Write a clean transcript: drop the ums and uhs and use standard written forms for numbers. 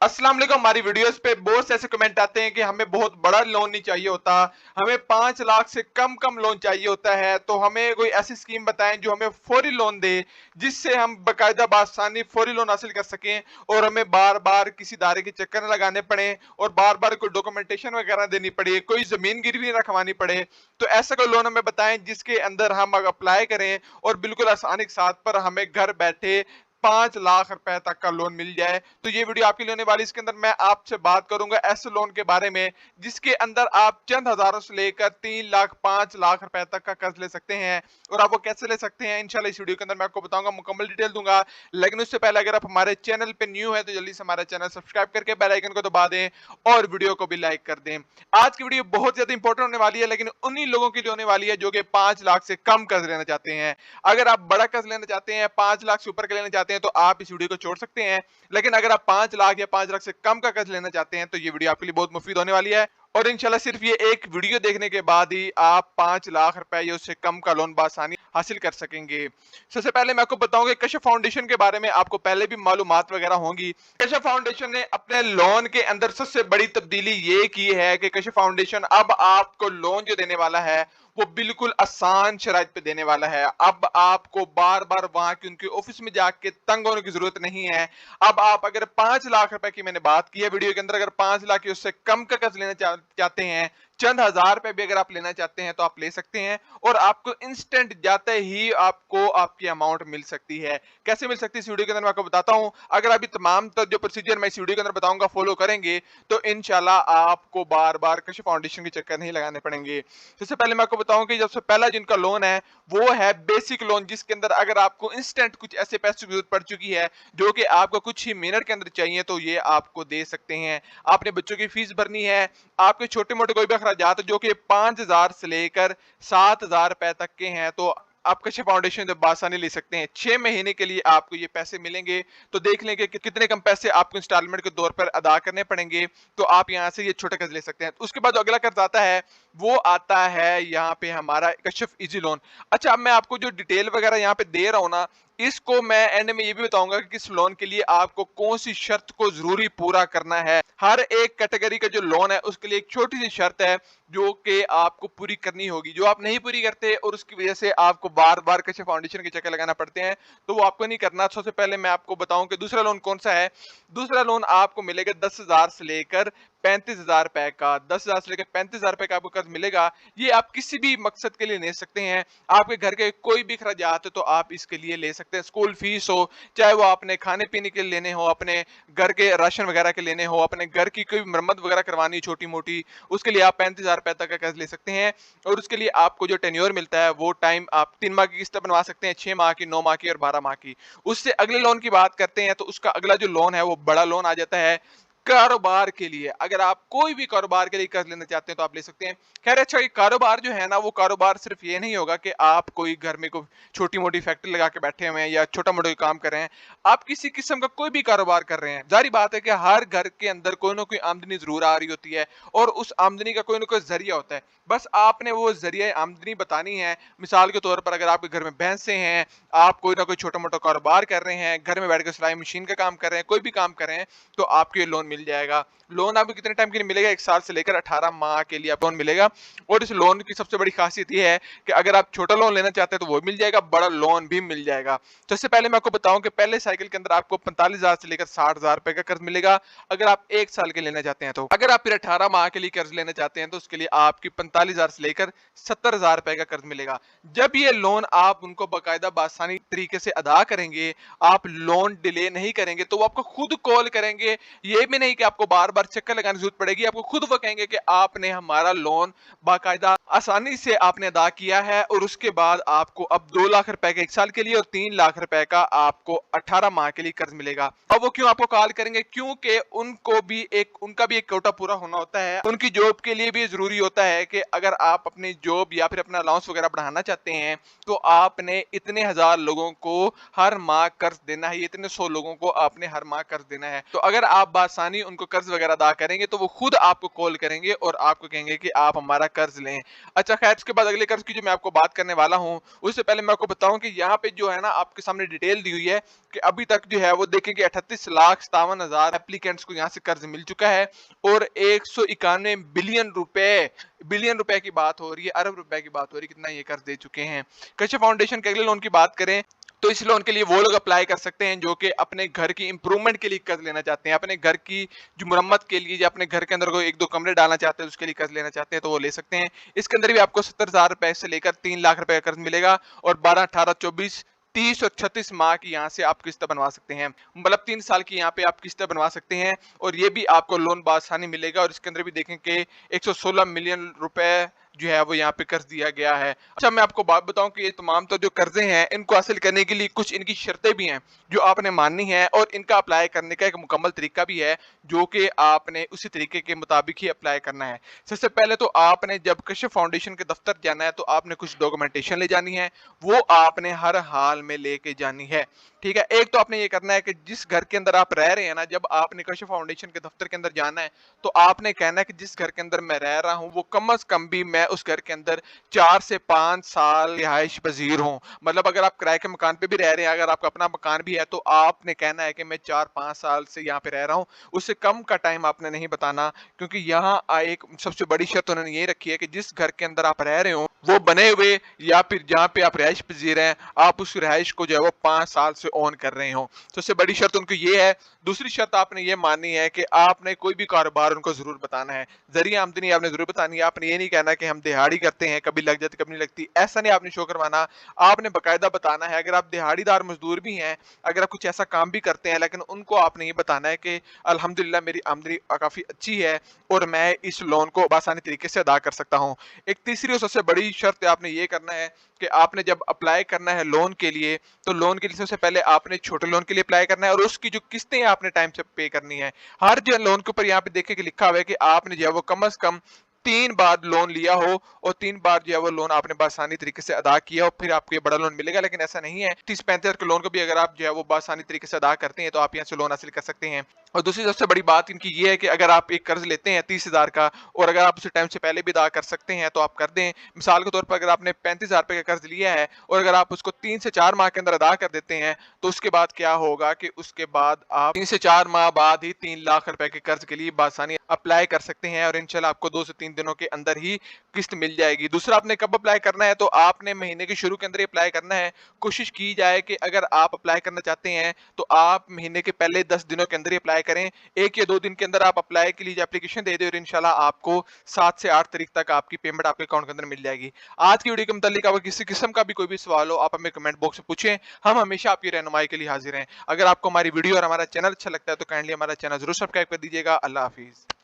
अस्सलाम वालेकुम। हमारी वीडियोस पे बहुत से ऐसे कमेंट आते हैं कि हमें बहुत बड़ा लोन नहीं चाहिए होता, हमें 5 लाख से कम कम लोन चाहिए होता है। तो हमें कोई ऐसी स्कीम बताएं जो हमें फौरी लोन दे, जिससे हम बाकायदा बासानी फौरी लोन हासिल कर सकें और हमें बार बार किसी दायरे के चक्कर न लगाने पड़े और बार बार कोई डॉक्यूमेंटेशन वगैरह देनी पड़े, कोई जमीन गिरवी न रखवानी पड़े। तो ऐसा कोई लोन हमें बताएं जिसके अंदर हम अप्लाई करें और बिल्कुल आसानी के साथ पर हमें घर बैठे 5 लाख रुपए तक का लोन मिल जाए। तो ये वीडियो आपके लिए होने वाली। इसके अंदर मैं आपसे बात करूंगा ऐसे लोन के बारे में जिसके अंदर आप चंद हजारों से लेकर 3 लाख 5 लाख रुपए तक का कर्ज ले सकते हैं। और आप वो कैसे ले सकते हैं इंशाल्लाह इस वीडियो के अंदर मैं आपको बताऊंगा, मुकम्मल डिटेल दूंगा। लेकिन उससे पहले अगर आप हमारे चैनल पे न्यू है तो जल्दी से हमारा चैनल सब्सक्राइब करके बेल आइकन को दबा दें और वीडियो को भी लाइक कर दें। आज की वीडियो बहुत ज्यादा इंपॉर्टेंट होने वाली है, लेकिन उन्हीं लोगों के लिए होने वाली है जो कि 5 लाख से कम कर्ज लेना चाहते हैं। अगर आप बड़ा कर्ज लेना चाहते हैं, 5 लाख से ऊपर का लेना चाहते हैं, तो आप इस वीडियो को छोड़ सकते हैं। लेकिन अगर आप 5 लाख या 5 लाख से कम का कर्ज लेना चाहते हैं तो ये वीडियो आपके लिए बहुत मुफीद होने वाली है। और इंशाल्लाह सिर्फ ये एक वीडियो देखने के बाद ही आप 5 लाख रुपए या उससे कम का लोन बासानी हासिल कर सकेंगे। सबसे पहले मैं आपको बताऊंगा कशफ फाउंडेशन के बारे में आपको पहले भी मालूमात वगैरह होंगी। कशफ फाउंडेशन ने अपने लोन के अंदर सबसे बड़ी तब्दीली ये की है कि कशफ फाउंडेशन अब आपको लोन जो देने वाला है वो बिल्कुल आसान शराइत पे देने वाला है। अब आपको बार बार वहां की उनके ऑफिस में जाके तंग होने की जरूरत नहीं है। अब आप अगर 5 लाख रुपए की मैंने बात की है वीडियो के अंदर, अगर 5 लाख की उससे कम का कर्ज लेना चाहते हैं, चंद हजार रुपए भी अगर आप लेना चाहते हैं तो आप ले सकते हैं और आपको इंस्टेंट जाते ही आपको आपकी अमाउंट मिल सकती है। कैसे मिल सकती है इस वीडियो के अंदर मैं आपको बताता हूं। अगर आप तमाम जो प्रोसीजर मैं इस वीडियो के अंदर बताऊंगा फॉलो करेंगे तो इंशाल्लाह आपको बार बार कशफ फाउंडेशन के चक्कर नहीं लगाने पड़ेंगे। सबसे पहले मैं आपको बताऊं कि सबसे पहला जिनका लोन है वो है बेसिक लोन, जिसके अंदर अगर आपको इंस्टेंट कुछ ऐसे पैसों की जरूरत पड़ चुकी है जो कि आपको कुछ ही मिनट के अंदर चाहिए तो ये आपको दे सकते हैं। आपने बच्चों की फीस भरनी है, आपके छोटे मोटे कोई भी अखराजात जो कि 5 हजार से लेकर 7 हजार रुपए तक के हैं तो आप कशफ फाउंडेशन से बासानी ले सकते हैं। 6 महीने के लिए आपको ये पैसे मिलेंगे। तो देख लेंगे कि कितने कम पैसे आपको इंस्टॉलमेंट के तौर पर अदा करने पड़ेंगे, तो आप यहाँ से ये छोटा कर्ज ले सकते हैं। उसके बाद जो अगला कर्ज आता है वो आता है यहाँ पे हमारा कशफ इजी लोन। अच्छा, अब मैं आपको जो डिटेल वगैरह यहाँ पे दे रहा हूँ ना, इसको मैं एंड में ये भी बताऊंगा कि किस लोन के लिए आपको कौन सी शर्त को जरूरी पूरा करना है। हर एक कैटेगरी का जो लोन है उसके लिए एक छोटी सी शर्त है जो कि आपको पूरी करनी होगी। जो आप नहीं पूरी करते और उसकी वजह से आपको बार बार कशफ फाउंडेशन के चक्कर लगाना पड़ते हैं तो वो आपको नहीं करना। सबसे पहले मैं आपको बताऊं कि दूसरा लोन कौन सा है। दूसरा लोन आपको मिलेगा 10 हजार से लेकर 35 हजार रुपए का। 10 हजार से लेकर 35 हजार रुपए का आपको कर्ज मिलेगा। ये आप किसी भी मकसद के लिए ले सकते हैं। आपके घर के कोई भी खर्चात है तो आप इसके लिए ले सकते हैं। स्कूल फीस हो, चाहे वो आपने खाने पीने के लिए लेने हो, अपने घर के राशन वगैरह के लेने हो, अपने घर की कोई मरम्मत वगैरह करवानी छोटी मोटी, उसके लिए आप 35 हजार रुपए तक का कर्ज ले सकते हैं। और उसके लिए आपको जो टेन्योर मिलता है वो टाइम आप 3 माह की किस्त बनवा सकते हैं, 6 माह की, 9 माह की और 12 माह की। उससे अगले लोन की बात करते हैं तो उसका अगला जो लोन है वो बड़ा लोन आ जाता है कारोबार के लिए। अगर आप कोई भी कारोबार के लिए कर्ज लेना चाहते हैं तो आप ले सकते हैं। खैर अच्छा, ये कारोबार जो है ना वो कारोबार सिर्फ ये नहीं होगा कि आप कोई घर में कोई छोटी मोटी फैक्ट्री लगा के बैठे हुए हैं या छोटा मोटा काम कर रहे हैं। आप किसी किस्म का कोई भी कारोबार कर रहे हैं, जारी बात है कि हर घर के अंदर कोई ना कोई आमदनी जरूर आ रही होती है और उस आमदनी का कोई ना कोई जरिया होता है। बस आपने वो जरिया आमदनी बतानी है। मिसाल के तौर पर अगर आपके घर में भैंसे हैं, आप कोई ना कोई छोटा मोटा कारोबार कर रहे हैं, घर में बैठ कर सिलाई मशीन का काम कर रहे हैं, कोई भी काम कर रहे हैं, तो आपको ये लोन मिल जाएगा। लोन आपको कितने टाइम के लिए मिलेगा? 1 साल से लेकर 18 माह के लिए आपको लोन मिलेगा। और इस लोन की सबसे बड़ी खासियत ये है कि अगर आप छोटा लोन लेना चाहते हैं तो वो मिल जाएगा, बड़ा लोन भी मिल जाएगा। सबसे पहले मैं आपको बताऊं कि पहले साइकिल के अंदर आपको 45 हजार से लेकर 60 हजार रुपए का कर्ज मिलेगा अगर आप 1 साल के लेना चाहते हैं। तो अगर आप फिर 18 माह के लिए कर्ज लेना चाहते हैं तो उसके लिए आपकी 45 हजार से लेकर 70 हजार रुपए का कर्ज मिलेगा। जब ये लोन आप उनको बाकायदा बासानी तरीके से अदा करेंगे, आप लोन डिले नहीं करेंगे, तो वो आपको खुद कॉल करेंगे। ये भी नहीं कि आपको बार बार चक्कर लगाने की जरूरत पड़ेगी, आपको खुद वो कहेंगे कि आपने हमारा लोन बाकायदा आसानी से आपने अदा किया है और उसके बाद आपको अब 2 लाख रुपए का 1 साल के लिए और 3 लाख रुपए का आपको 18 माह के लिए कर्ज मिलेगा। अब वो क्यों आपको कॉल करेंगे? क्योंकि उनका भी एक कोटा पूरा होना होता है। उनकी जॉब के लिए भी जरूरी होता है कि अगर आप अपनी जॉब या फिर अपना अलाउंस वगैरह बढ़ाना चाहते हैं तो आपने इतने हजार लोगों को हर माह कर्ज देना है, इतने 100 लोगों को आपने हर माह कर्ज देना है। तो अगर आप बासानी आसानी उनको कर्ज वगैरह अदा करेंगे तो वो खुद आपको कॉल करेंगे और आपको कहेंगे कि आप हमारा कर्ज लें। अच्छा खैर, उसके बाद अगले कर्ज की जो मैं आपको बात करने वाला हूँ, उससे पहले मैं आपको बताऊं कि यहाँ पे जो है ना आपके सामने डिटेल दी हुई है कि अभी तक जो है वो देखें कि 38,57,000 एप्लीकेंट्स को यहाँ से कर्ज मिल चुका है और 191 बिलियन रुपए की बात हो रही है, अरब रुपए की बात हो रही है, कितना ये कर्ज दे चुके हैं। कशिफ फाउंडेशन के अगले लोन की बात करें तो इस लोन के लिए वो लोग अप्लाई कर सकते हैं जो कि अपने घर की इंप्रूवमेंट के लिए कर्ज लेना चाहते हैं, अपने घर की जो मुरम्मत के लिए या अपने घर के अंदर कोई 1-2 कमरे डालना चाहते हैं उसके लिए कर्ज लेना चाहते हैं तो वो ले सकते हैं। इसके अंदर भी आपको 70,000 रुपए से लेकर 3 लाख रुपए का कर्ज मिलेगा और 12, 18, 24, 30 और 36 माह की यहाँ से आप किस्त बनवा सकते हैं, मतलब 3 साल की यहाँ पे आप किस्त बनवा सकते हैं और ये भी आपको लोन बआसानी मिलेगा। और इसके अंदर भी देखें कि 116 मिलियन रुपए जो है वो यहाँ पे कर्ज दिया गया है। अच्छा मैं आपको बात बताऊं कि ये तमाम तो जो कर्जे हैं इनको हासिल करने के लिए कुछ इनकी शर्तें भी हैं जो आपने माननी है और इनका अप्लाई करने का एक मुकम्मल तरीका भी है जो कि आपने उसी तरीके के मुताबिक ही अप्लाई करना है। सबसे पहले तो आपने जब कशिफ फाउंडेशन के दफ्तर जाना है तो आपने कुछ डॉक्यूमेंटेशन ले जानी है, वो आपने हर हाल में लेके जानी है। ठीक है, एक तो आपने ये करना है कि जिस घर के अंदर आप रह रहे हैं ना, जब आपने कशिफ फाउंडेशन के दफ्तर के अंदर जाना है तो आपने कहना है कि जिस घर के अंदर मैं रह रहा हूँ वो कम अज कम भी मैं उस घर के अंदर 4 से 5 साल रिहाइश पजीर हूँ। मतलब अगर आप किराए के मकान पे भी रह रहे हैं, अगर आपका अपना मकान भी है तो आपने कहना है कि मैं 4-5 साल से यहाँ पे रह रहा हूँ, उससे कम का टाइम आपने नहीं बताना। क्योंकि यहाँ एक सबसे बड़ी शर्त उन्होंने ये रखी है कि जिस घर के अंदर आप रह रहे हो वो बने हुए या फिर जहाँ पे आप रिहाइश पजीर हैं आप उस रिहाइश को जो है वो 5 साल से ऑन कर रहे हो। सबसे बड़ी शर्त उनको ये है। दूसरी शर्त आपने ये माननी है कि आपने कोई भी कारोबार उनको जरूर बताना है, जरिया आमदनी आपने जरूर बतानी है। आपने ये नहीं कहना कि हम दिहाड़ी करते हैं, कभी लग जाती कभी नहीं लगती, ऐसा नहीं आपने शो करवाना। आपने बाकायदा बताना है। अगर आप दिहाड़ीदार मजदूर भी हैं, अगर आप कुछ ऐसा काम भी करते हैं, लेकिन उनको आपने ये बताना है कि अल्हम्दुलिल्लाह मेरी आमदनी काफी अच्छी है और मैं इस लोन को आसानी तरीके से अदा कर सकता हूँ। एक तीसरी और सबसे बड़ी शर्त आपने ये करना है कि आपने जब अप्लाई करना है लोन के लिए तो लोन के लिए सबसे पहले आपने छोटे लोन के लिए अप्लाई करना है और उसकी जो किस्तें आपने टाइम से पे करनी है। हर जो लोन के ऊपर यहाँ पे देखे कि लिखा हुआ है कि आपने जो है वो कम से कम 3 बार लोन लिया हो और 3 बार जो है वो लोन आपने बआसानी तरीके से अदा किया और फिर आपको ये बड़ा लोन मिलेगा। लेकिन ऐसा नहीं है, 30-35 के लोन को भी अगर आप जो है वो बआसानी तरीके से अदा करते हैं तो आप यहाँ से लोन हासिल कर सकते हैं। और दूसरी सबसे बड़ी बात इनकी ये है कि अगर आप एक कर्ज लेते हैं 30,000 का और अगर आप उसे टाइम से पहले भी अदा कर सकते हैं तो आप कर दें। मिसाल के तौर पर अगर आपने 35,000 रुपए का कर्ज लिया है और अगर आप उसको 3 से 4 माह के अंदर अदा कर देते हैं तो उसके बाद क्या होगा कि उसके बाद आप 3 से 4 माह बाद ही 3 लाख रुपए के कर्ज के लिए बआसानी अप्लाई कर सकते हैं और इंशाल्लाह आपको 2 से 3 दिनों के अंदर ही किस्त मिल जाएगी। दूसरा आपने कब अप्लाई करना है तो आपने महीने के शुरू के अंदर ही अप्लाई करना है। कोशिश की जाए कि अगर आप अप्लाई करना चाहते हैं तो आप महीने के पहले 10 दिनों के अंदर ही अप्लाई करें। 1 या 2 दिन के अंदर आप अप्लाई के लिए एप्लीकेशन दे दें और इंशाल्लाह आपको 7 से 8 तारीख तक आपकी पेमेंट आपके अकाउंट के अंदर मिल जाएगी। आज की वीडियो के मुतालिक अगर किसी किस्म का भी कोई भी सवाल हो आप हमें कमेंट बॉक्स में पूछें, हम हमेशा आपकी रहनुमाई के लिए हाजिर हैं। अगर आपको हमारी वीडियो और हमारा चैनल अच्छा लगता है तो काइंडली हमारा चैनल जरूर सब्सक्राइब कर दीजिएगा। अल्लाह हाफिज।